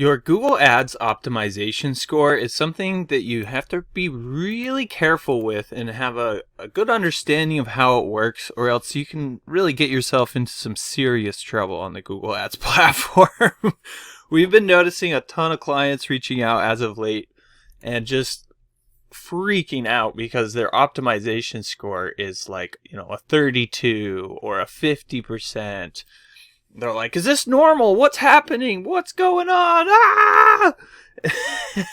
Your Google Ads optimization score is something that you have to be really careful with and have a good understanding of how it works, or else you can really get yourself into some serious trouble on the Google Ads platform. We've been noticing a ton of clients reaching out as of late and just freaking out because their optimization score is like, a 32 or a 50%. They're like, is this normal? What's happening? What's going on? Ah!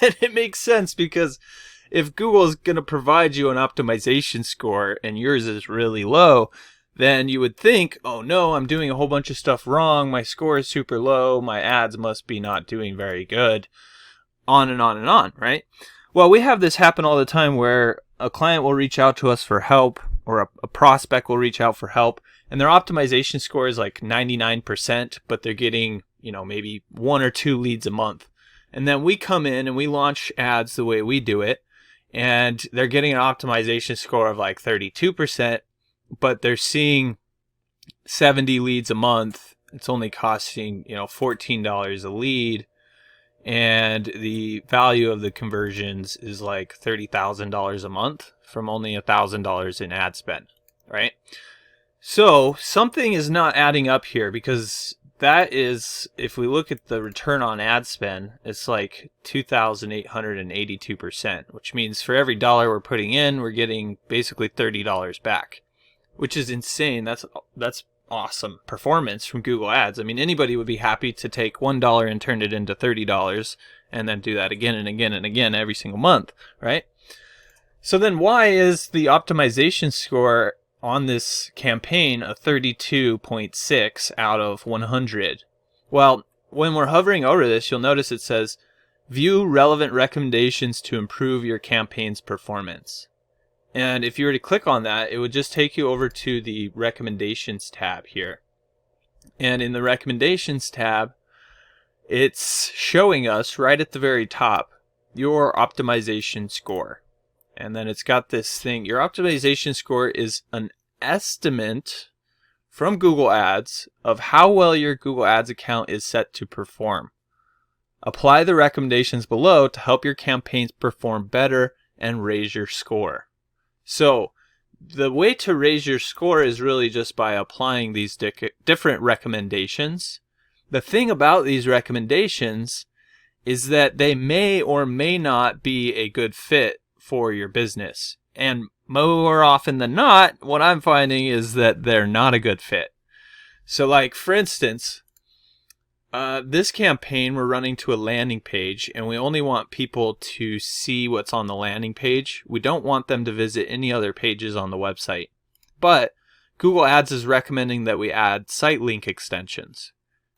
And it makes sense because if Google is going to provide you an optimization score and yours is really low, then you would think, oh no, I'm doing a whole bunch of stuff wrong. My score is super low. My ads must be not doing very good. On and on and on, right? Well, we have this happen all the time where a client will reach out to us for help, or a prospect will reach out for help, and their optimization score is like 99%, but they're getting, maybe 1 or 2 leads a month. And then we come in and we launch ads the way we do it, and they're getting an optimization score of like 32%, but they're seeing 70 leads a month. It's only costing, $14 a lead. And the value of the conversions is like $30,000 a month from only $1,000 in ad spend, right? So something is not adding up here, because that is, if we look at the return on ad spend, it's like 2,882%, which means for every dollar we're putting in, we're getting basically $30 back, which is insane. That's awesome performance from Google Ads. I mean, anybody would be happy to take $1 and turn it into $30 and then do that again and again and again every single month, right? So then why is the optimization score on this campaign a 32.6 out of 100? Well, when we're hovering over this, you'll notice it says, view relevant recommendations to improve your campaign's performance. And if you were to click on that, it would just take you over to the recommendations tab here. And in the recommendations tab, it's showing us right at the very top your optimization score. And then it's got this thing. Your optimization score is an estimate from Google Ads of how well your Google Ads account is set to perform. Apply the recommendations below to help your campaigns perform better and raise your score. So the way to raise your score is really just by applying these different recommendations. The thing about these recommendations is that they may or may not be a good fit for your business. And more often than not, what I'm finding is that they're not a good fit. So like, for instance, this campaign, we're running to a landing page, and we only want people to see what's on the landing page. We don't want them to visit any other pages on the website. But Google Ads is recommending that we add site link extensions.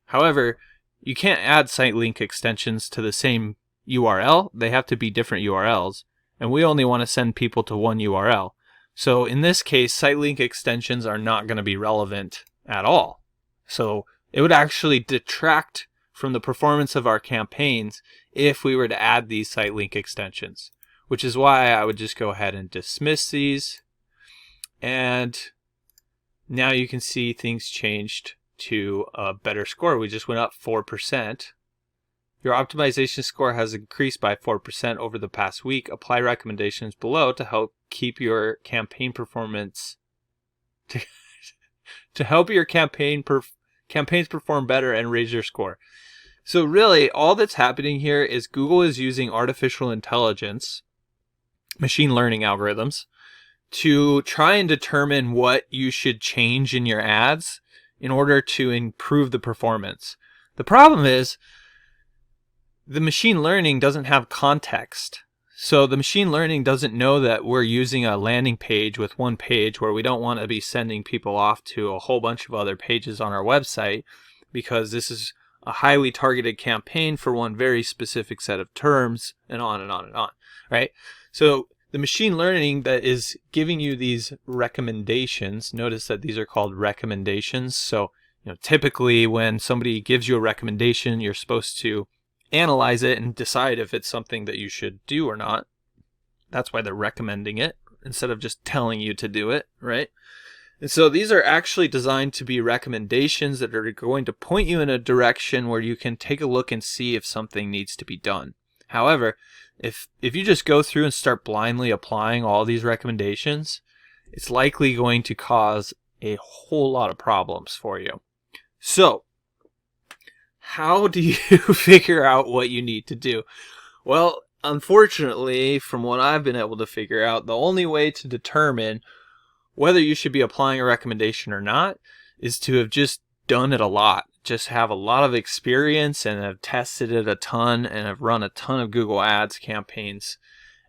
However, you can't add site link extensions to the same URL. They have to be different URLs, and we only want to send people to one URL. So in this case, site link extensions are not going to be relevant at all. So it would actually detract from the performance of our campaigns if we were to add these site link extensions, which is why I would just go ahead and dismiss these. And now you can see things changed to a better score. We just went up 4%. Your optimization score has increased by 4% over the past week. Apply recommendations below to help keep your campaign performance to help your campaigns perform better and raise your score. So really, all that's happening here is Google is using artificial intelligence, machine learning algorithms, to try and determine what you should change in your ads in order to improve the performance. The problem is the machine learning doesn't have context. So the machine learning doesn't know that we're using a landing page with one page where we don't want to be sending people off to a whole bunch of other pages on our website, because this is a highly targeted campaign for one very specific set of terms, and on and on and on, right? So the machine learning that is giving you these recommendations, notice that these are called recommendations. So, typically when somebody gives you a recommendation, you're supposed to analyze it and decide if it's something that you should do or not. That's why they're recommending it instead of just telling you to do it, right? And so these are actually designed to be recommendations that are going to point you in a direction where you can take a look and see if something needs to be done. However, if you just go through and start blindly applying all these recommendations, it's likely going to cause a whole lot of problems for you. So, how do you figure out what you need to do? Well, unfortunately, from what I've been able to figure out, the only way to determine whether you should be applying a recommendation or not is to have just done it a lot. Just have a lot of experience and have tested it a ton and have run a ton of Google Ads campaigns.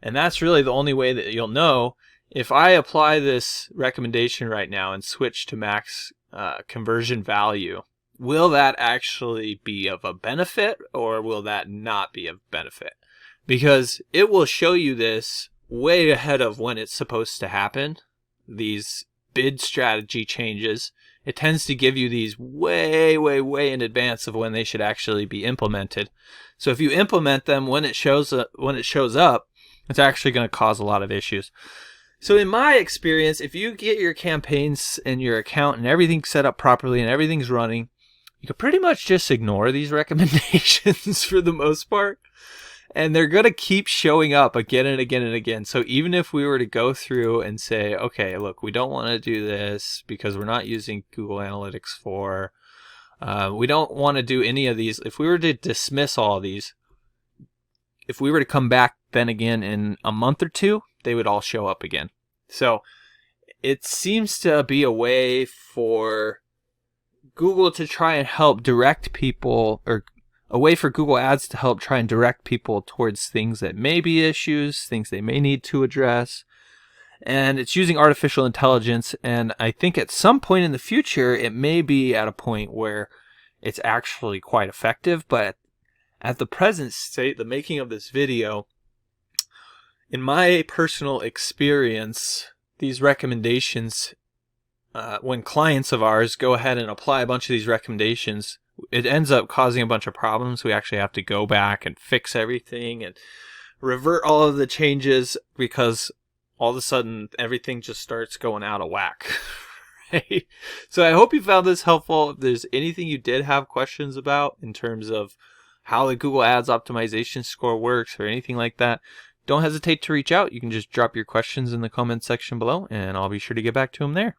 And that's really the only way that you'll know. If I apply this recommendation right now and switch to max conversion value, will that actually be of a benefit or will that not be of benefit? Because it will show you this way ahead of when it's supposed to happen. These bid strategy changes, it tends to give you these way in advance of when they should actually be implemented. So if you implement them when it shows up, it's actually going to cause a lot of issues. So in my experience, if you get your campaigns and your account and everything set up properly and everything's running, you can pretty much just ignore these recommendations for the most part. And they're going to keep showing up again and again and again. So even if we were to go through and say, okay, look, we don't want to do this because we're not using Google Analytics 4. We don't want to do any of these. If we were to dismiss all of these, if we were to come back then again in a month or two, they would all show up again. So it seems to be a way for Google to try and help direct people, or a way for Google Ads to help try and direct people towards things that may be issues, things they may need to address. And it's using artificial intelligence, and I think at some point in the future, it may be at a point where it's actually quite effective. But at the present state, the making of this video, in my personal experience, these recommendations, when clients of ours go ahead and apply a bunch of these recommendations, it ends up causing a bunch of problems. We actually have to go back and fix everything and revert all of the changes because all of a sudden everything just starts going out of whack. Right? So I hope you found this helpful. If there's anything you did have questions about in terms of how the Google Ads optimization score works or anything like that, don't hesitate to reach out. You can just drop your questions in the comment section below and I'll be sure to get back to them there.